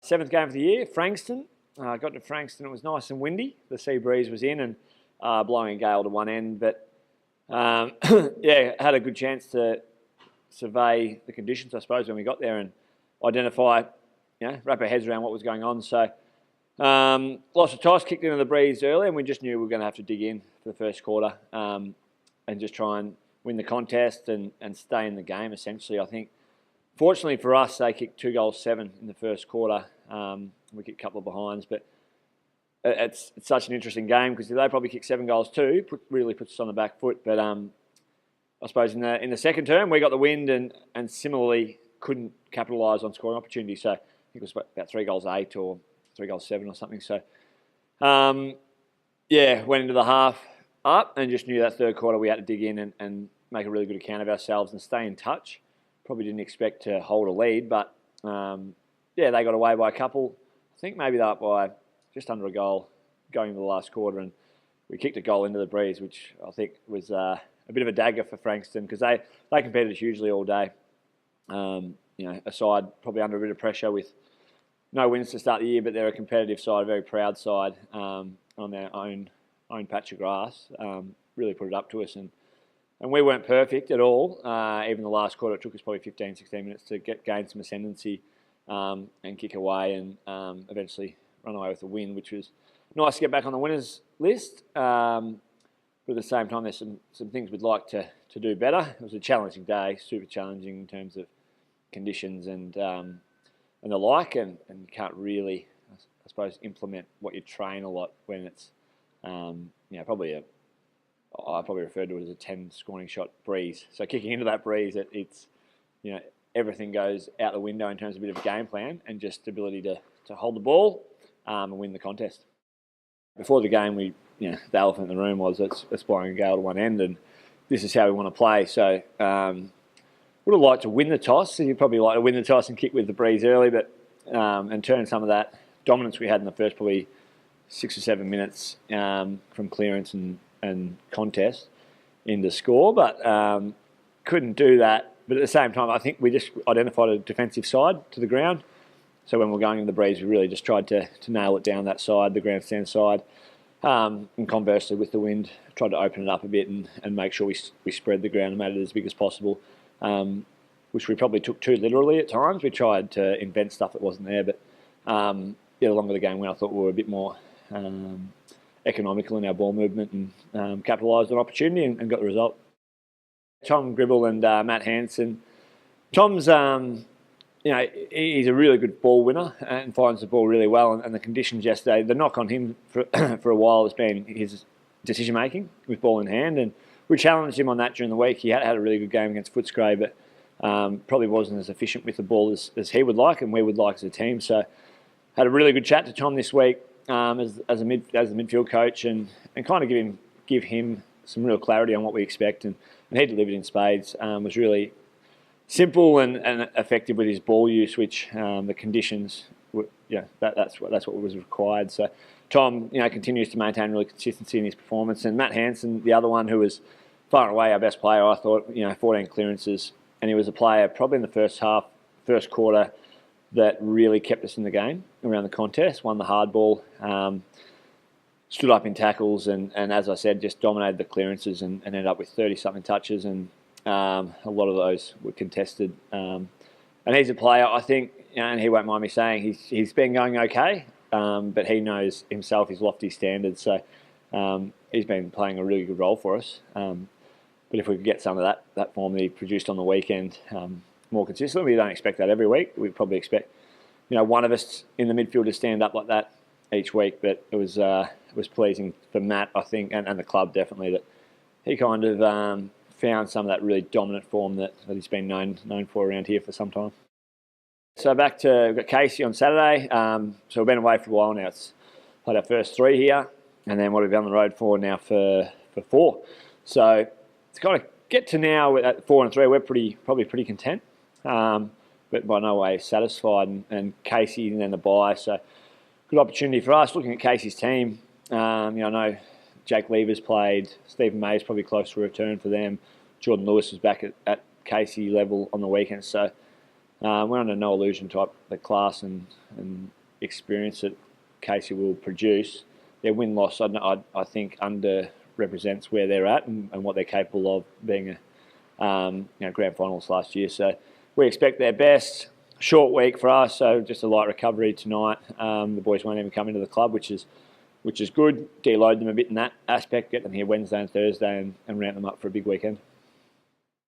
Seventh game of the year, Frankston. Got to Frankston, it was nice and windy. The sea breeze was in and blowing a gale to one end. But yeah, had a good chance to survey the conditions, I suppose, when we got there and identify, wrap our heads around what was going on. So lost a toss, kicked into the breeze early, and we just knew we were going to have to dig in for the first quarter and just try and win the contest and stay in the game, essentially. I think, fortunately for us, they kicked 2 goals 7 in the first quarter. We kicked a couple of behinds, but it's such an interesting game because they probably kicked 7 goals too. Really puts us on the back foot. But I suppose in the second term, we got the wind and similarly couldn't capitalise on scoring opportunities. So I think it was about 3 goals 8 or 3 goals 7 or something. So yeah, went into the half up and just knew that third quarter we had to dig in and make a really good account of ourselves and stay in touch. Probably didn't expect to hold a lead, but yeah, they got away by a couple. I think maybe they're up by just under a goal going into the last quarter, and we kicked a goal into the breeze, which I think was a bit of a dagger for Frankston because they competed hugely all day. A side probably under a bit of pressure with no wins to start the year, but they're a competitive side, a very proud side on their own patch of grass. Really put it up to us, and we weren't perfect at all. Even the last quarter, it took us probably 15, 16 minutes to gain some ascendancy and kick away and eventually run away with a win, which was nice to get back on the winners list. But at the same time, there's some things we'd like to do better. It was a challenging day, super challenging in terms of conditions and the like, and you can't really, I suppose, implement what you train a lot when it's I probably referred to it as a 10 scoring shot breeze. So kicking into that breeze, it's everything goes out the window in terms of a bit of a game plan and just ability to hold the ball and win the contest. Before the game, the elephant in the room was it's blowing a gale to one end, and this is how we want to play. So would have liked to win the toss. So you'd probably like to win the toss and kick with the breeze early, but and turn some of that dominance we had in the first probably 6 or 7 minutes from clearance and contest into score, but couldn't do that. But at the same time, I think we just identified a defensive side to the ground. So when we're going in the breeze, we really just tried to nail it down that side, the grandstand side. And conversely, with the wind, tried to open it up a bit and make sure we spread the ground and made it as big as possible, which we probably took too literally at times. We tried to invent stuff that wasn't there, but the longer the game went, I thought we were a bit more economical in our ball movement and capitalised on opportunity and got the result. Tom Gribble and Matt Hansen. Tom's, he's a really good ball winner and finds the ball really well. And the conditions yesterday, the knock on him for a while has been his decision making with ball in hand. And we challenged him on that during the week. He had a really good game against Footscray, but probably wasn't as efficient with the ball as he would like and we would like as a team. So had a really good chat to Tom this week as the midfield coach and kind of give him some real clarity on what we expect. And he delivered in spades. Was really simple and effective with his ball use, which the conditions, that's what was required. So Tom, continues to maintain really consistency in his performance. And Matt Hansen, the other one who was far and away our best player, I thought, 14 clearances, and he was a player probably in the first quarter that really kept us in the game around the contest, won the hard ball, stood up in tackles, and as I said, just dominated the clearances and ended up with 30-something touches, and a lot of those were contested. And he's a player, I think, and he won't mind me saying, he's been going okay, but he knows himself his lofty standards, so he's been playing a really good role for us. But if we could get some of that form that he produced on the weekend more consistently, we don't expect that every week. We probably expect one of us in the midfield to stand up like that each week, but it was pleasing for Matt, I think, and the club definitely, that he kind of found some of that really dominant form that he's been known for around here for some time. So we've got Casey on Saturday. So we've been away for a while now. It's played our first 3 here, and then what we've been on the road for now for 4. So it's kind of get to now at 4 and 3, we're probably pretty content, but by no way satisfied. And Casey and then the bye, so good opportunity for us. Looking at Casey's team, I know Jake Lever's played, Stephen May's probably close to a return for them. Jordan Lewis was back at Casey level on the weekend, so we're under no illusion type the class and experience that Casey will produce. Their win-loss, I think, underrepresents where they're at and what they're capable of being a grand finals last year. So we expect their best. Short week for us, so just a light recovery tonight. The boys won't even come into the club, which is good. Deload them a bit in that aspect, get them here Wednesday and Thursday and ramp them up for a big weekend.